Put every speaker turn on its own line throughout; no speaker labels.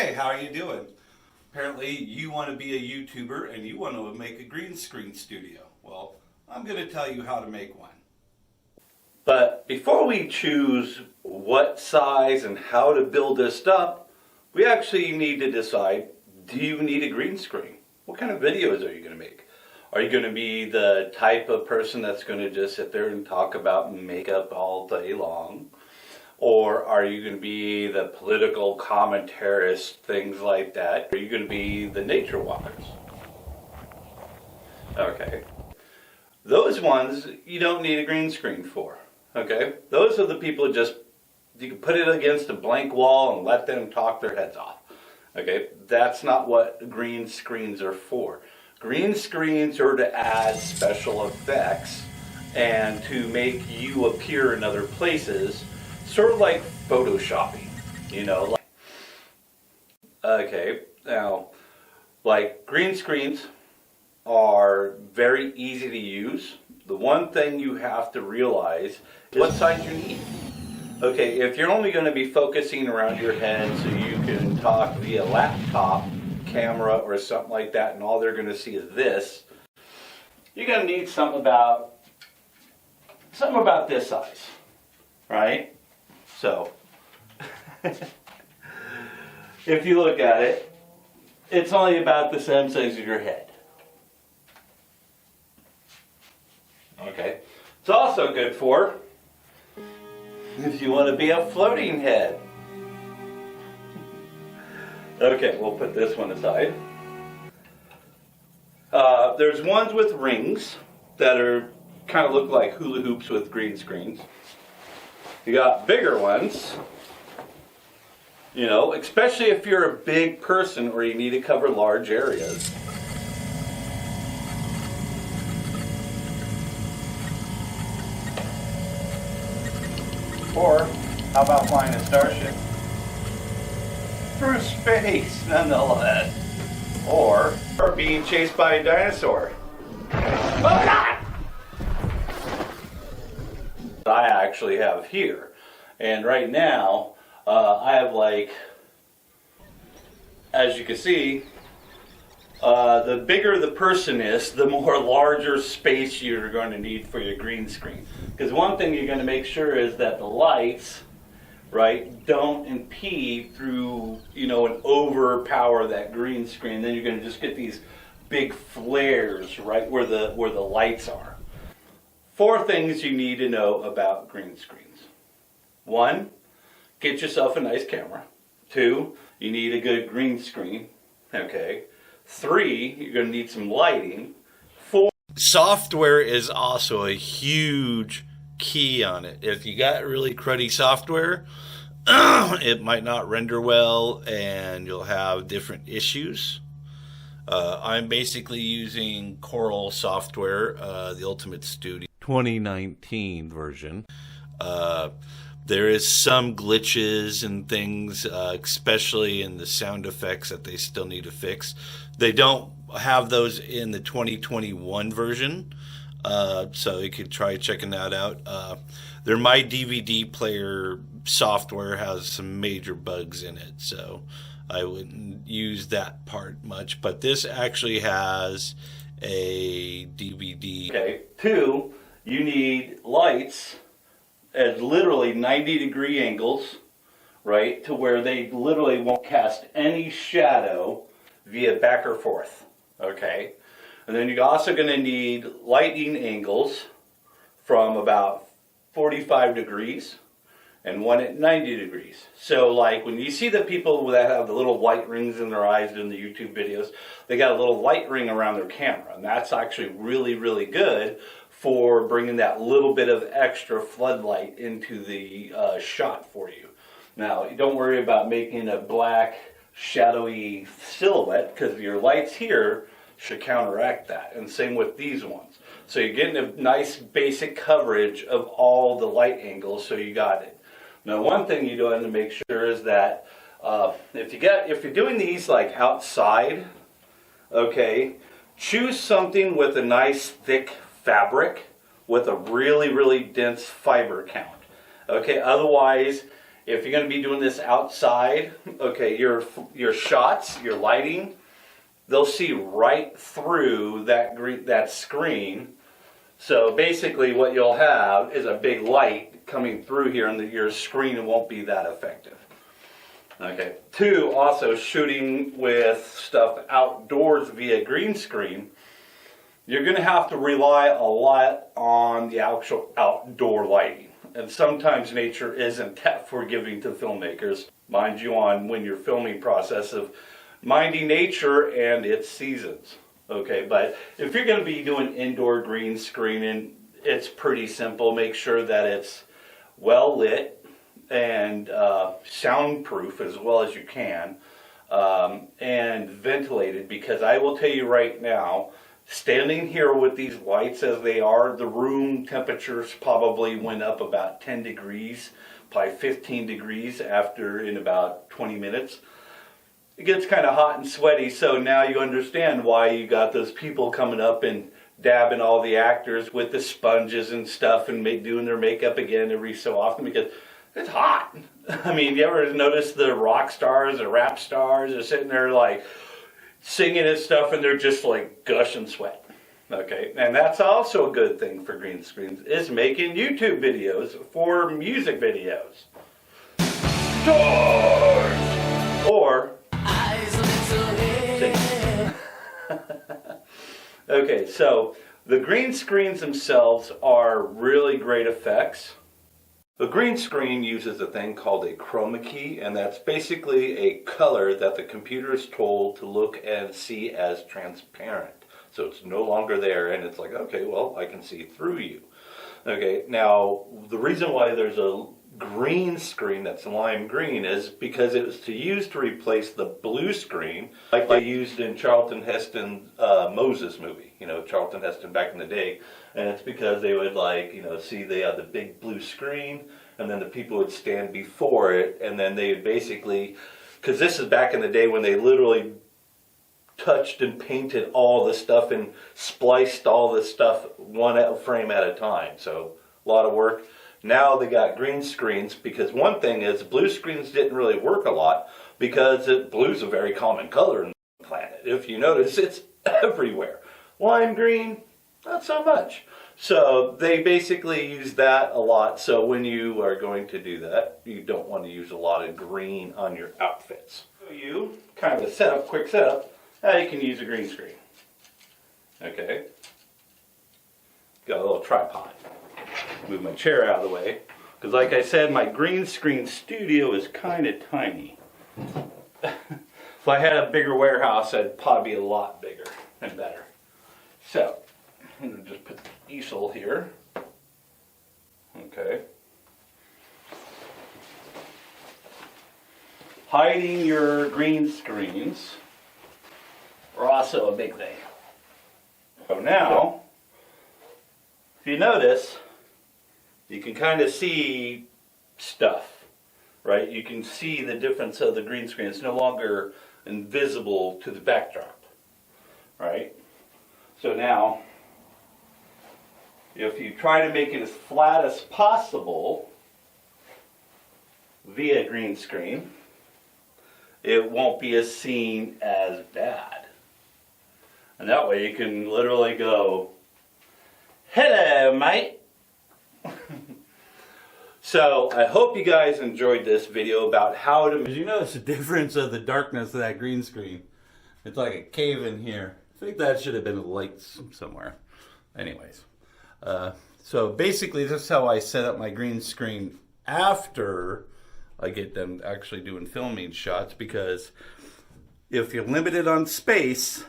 Hey, how are you doing? Apparently you want to be a YouTuber and you want to make a green screen studio. Well, I'm going to tell you how to make one. But before we choose what size and how to build this up, we actually need to decide, do you need a green screen? What kind of videos are you going to make? Are you going to be the type of person that's going to just sit there and talk about makeup all day long? Or are you going to be the political commentarist, things like that? Are you going to be the nature walkers? Okay. Those ones you don't need a green screen for. Okay? Those are the people who just, you can put it against a blank wall and let them talk their heads off. Okay? That's not what green screens are for. Green screens are to add special effects and to make you appear in other places. Sort of like photoshopping, you know. Okay, now, like green screens are very easy to use. The one thing you have to realize is what size you need. Okay, if you're only going to be focusing around your head so you can talk via laptop, camera, or something like that, and all they're going to see is this, you're going to need something about this size, right? So, if you look at it, it's only about the same size as your head. Okay. It's also good for if you want to be a floating head. Okay, we'll put this one aside. There's ones with rings that are kind of look like hula hoops with green screens. You got bigger ones, you know, especially if you're a big person or you need to cover large areas. Or, how about flying a starship? Through space, nonetheless. Or being chased by a dinosaur. Oh, God! I actually have here, and right now I have, like, as you can see, the bigger the person is, the more larger space you're going to need for your green screen. Because one thing you're going to make sure is that the lights, right, don't impede through, you know, and overpower that green screen. Then you're going to just get these big flares right where the lights are. 4 things you need to know about green screens. 1, get yourself a nice camera. 2, you need a good green screen. Okay. 3, you're going to need some lighting. 4, software is also a huge key on it. If you got really cruddy software, it might not render well and you'll have different issues. I'm basically using Coral software, the Ultimate Studio 2019 version. There is some glitches and things, especially in the sound effects that they still need to fix. They don't have those in the 2021 version, so you could try checking that out. Their My DVD player software has some major bugs in it, so I wouldn't use that part much. But this actually has a DVD. Okay. 2, you need lights at literally 90-degree angles, right, to where they literally won't cast any shadow via back or forth, okay? And then you're also going to need lighting angles from about 45 degrees and one at 90 degrees. So like when you see the people that have the little white rings in their eyes in the YouTube videos, they got a little light ring around their camera, and that's actually really, really good for bringing that little bit of extra floodlight into the shot for you. Now, don't worry about making a black, shadowy silhouette, because your lights here should counteract that. And same with these ones. So you're getting a nice basic coverage of all the light angles, so you got it. Now, one thing you do have to make sure is that if you're doing these like outside, okay, choose something with a nice thick fabric with a really, really dense fiber count. Okay, otherwise If you're going to be doing this outside, okay, your shots, your lighting, they'll see right through that screen. So basically what you'll have is a big light coming through here, and your screen won't be that effective. Okay. 2, also shooting with stuff outdoors via green screen, you're going to have to rely a lot on the actual outdoor lighting. And sometimes nature isn't that forgiving to filmmakers, mind you, on when you're filming process of minding nature and its seasons. Okay, but if you're going to be doing indoor green screening, it's pretty simple. Make sure that it's well lit and soundproof as well as you can, and ventilated, because I will tell you right now, standing here with these lights as they are, the room temperatures probably went up about 10 degrees, probably 15 degrees in about 20 minutes. It gets kind of hot and sweaty, so now you understand why you got those people coming up and dabbing all the actors with the sponges and stuff and doing their makeup again every so often, because it's hot. I mean, you ever notice the rock stars or rap stars are sitting there like singing and stuff, and they're just like gushing sweat. Okay, and that's also a good thing for green screens, is making YouTube videos for music videos. Doors! Or singing. Okay, so the green screens themselves are really great effects. The green screen uses a thing called a chroma key, and that's basically a color that the computer is told to look and see as transparent. So it's no longer there, and it's like, okay, well, I can see through you. Okay, now the reason why there's a green screen that's lime green is because it was used to replace the blue screen like they used in Charlton Heston's Moses movie. You know, Charlton Heston back in the day. And it's because they would see they had the big blue screen, and then the people would stand before it, and then they would basically, because this is back in the day when they literally touched and painted all the stuff and spliced all the stuff one frame at a time. So a lot of work. Now they got green screens, because one thing is blue screens didn't really work a lot because blue's a very common color on the planet. If you notice, it's everywhere. Lime green, not so much. So they basically use that a lot. So when you are going to do that, you don't want to use a lot of green on your outfits. So you kind of a setup, quick setup, how you can use a green screen. Okay. Got a little tripod. Move my chair out of the way, because like I said, my green screen studio is kind of tiny. If I had a bigger warehouse, I'd probably be a lot bigger and better. So I'm going to just put the easel here. Okay. Hiding your green screens are also a big thing. So now, if you notice, you can kind of see stuff, right? You can see the difference of the green screen. It's no longer invisible to the backdrop, right? So now, if you try to make it as flat as possible via green screen, it won't be as seen as bad. And that way you can literally go, "Hello, mate." So I hope you guys enjoyed this video about how to... You notice the difference of the darkness of that green screen. It's like a cave in here. I think that should have been a light somewhere. Anyways. So basically this is how I set up my green screen after I get them actually doing filming shots, because if you're limited on space,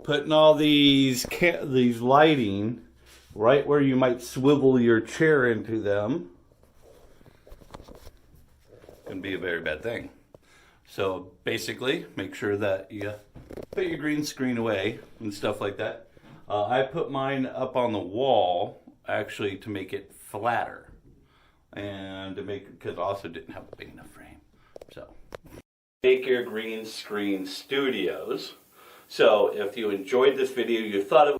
putting all these lighting right where you might swivel your chair into them can be a very bad thing. So basically, make sure that you put your green screen away and stuff like that. I put mine up on the wall actually to make it flatter, and to make, because I also didn't have a big enough frame. So make your green screen studios. So if you enjoyed this video, you thought it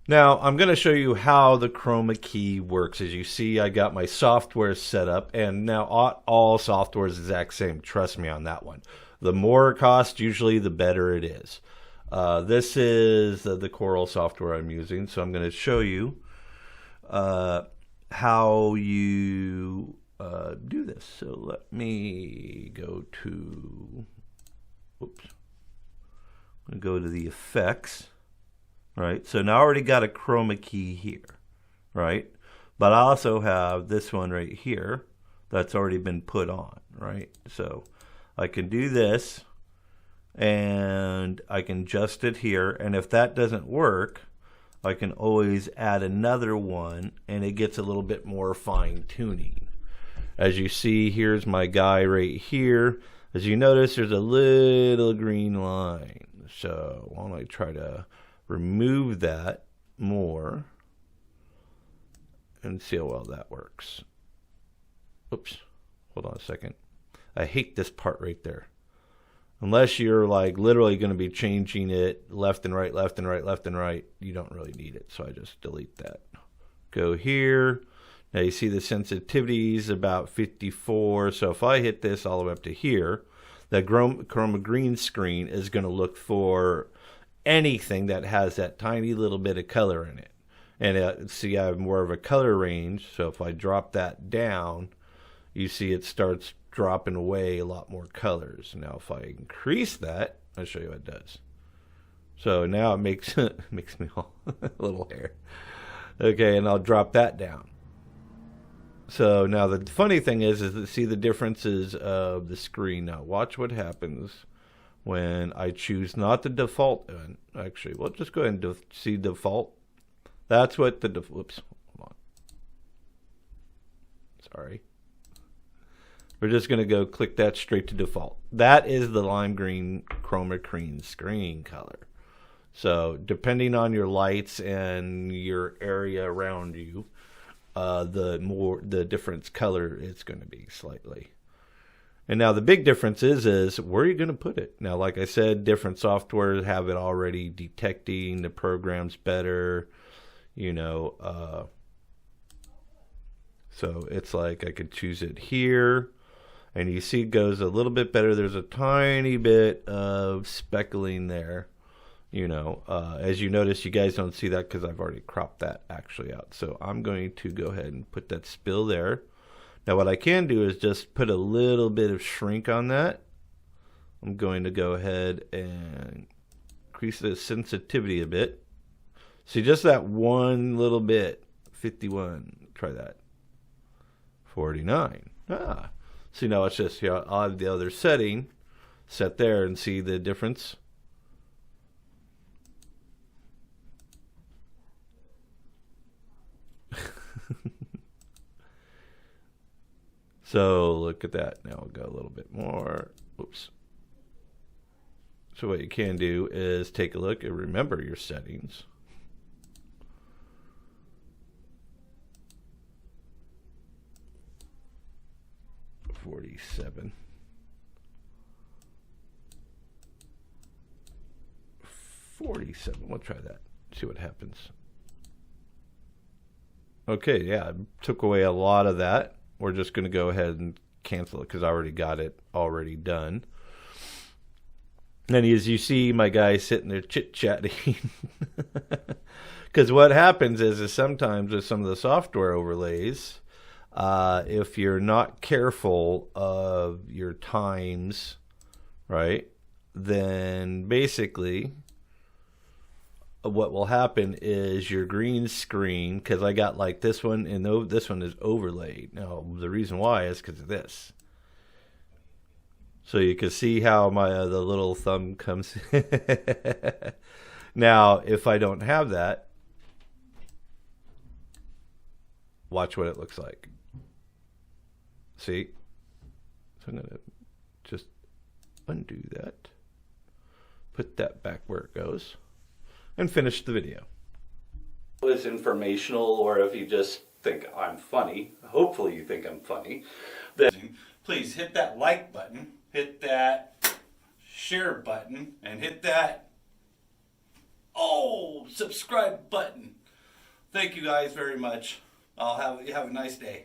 Now, I'm going to show you how the chroma key works. As you see, I got my software set up, and now all software is the exact same. Trust me on that one. The more it costs, usually the better it is. This is the Coral software I'm using, so I'm going to show you how you do this. So let me go to, oops, I'm going to go to the effects. Right, so now I already got a chroma key here, right? But I also have this one right here that's already been put on, right? So I can do this, and I can adjust it here, and if that doesn't work, I can always add another one, and it gets a little bit more fine-tuning. As you see, here's my guy right here. As you notice, there's a little green line. So why don't I try to remove that more and see how well that works. Oops, hold on a second. I hate this part right there. Unless you're like literally going to be changing it left and right, left and right, left and right, you don't really need it. So I just delete that. Go here. Now you see the sensitivity is about 54. So if I hit this all the way up to here, the chroma green screen is going to look for anything that has that tiny little bit of color in it. And see, I have more of a color range, so if I drop that down, you see it starts dropping away a lot more colors. Now if I increase that, I'll show you what it does. So now it makes makes me all a little hair. Okay, and I'll drop that down. So now the funny thing is to see the differences of the screen. Now watch what happens when I choose not the default one. Actually, we'll just go ahead and see default. That's what the whoops, hold on. Sorry. We're just going to go click that straight to default. That is the lime green chroma green screen color. So depending on your lights and your area around you, the different color it's going to be slightly. And now the big difference is where are you going to put it? Now, like I said, different softwares have it already detecting the programs better, you know. So it's like I could choose it here, and you see it goes a little bit better. There's a tiny bit of speckling there, you know. As you notice, you guys don't see that because I've already cropped that actually out. So I'm going to go ahead and put that spill there. Now what I can do is just put a little bit of shrink on that. I'm going to go ahead and increase the sensitivity a bit. See, just that one little bit. 51. Try that. 49. See, now it's just, you know, I'll have the other setting set there and see the difference. So look at that. Now we'll go a little bit more. Oops. So what you can do is take a look and remember your settings. $47. $47. We'll try that. See what happens. Okay, yeah, I took away a lot of that. We're just going to go ahead and cancel it because I already got it already done. And as you see, my guy's sitting there chit-chatting. Because what happens is sometimes with some of the software overlays, if you're not careful of your times, right, then basically what will happen is your green screen, because I got like this one and this one is overlaid. Now the reason why is because of this. So you can see how my the little thumb comes. Now if I don't have that, watch what it looks like. See? So I'm going to just undo that, put that back where it goes, and finish the video.
It's informational, or if you just think I'm funny, hopefully you think I'm funny, then please hit that like button, hit that share button, and hit that subscribe button. Thank you guys very much. You have a nice day.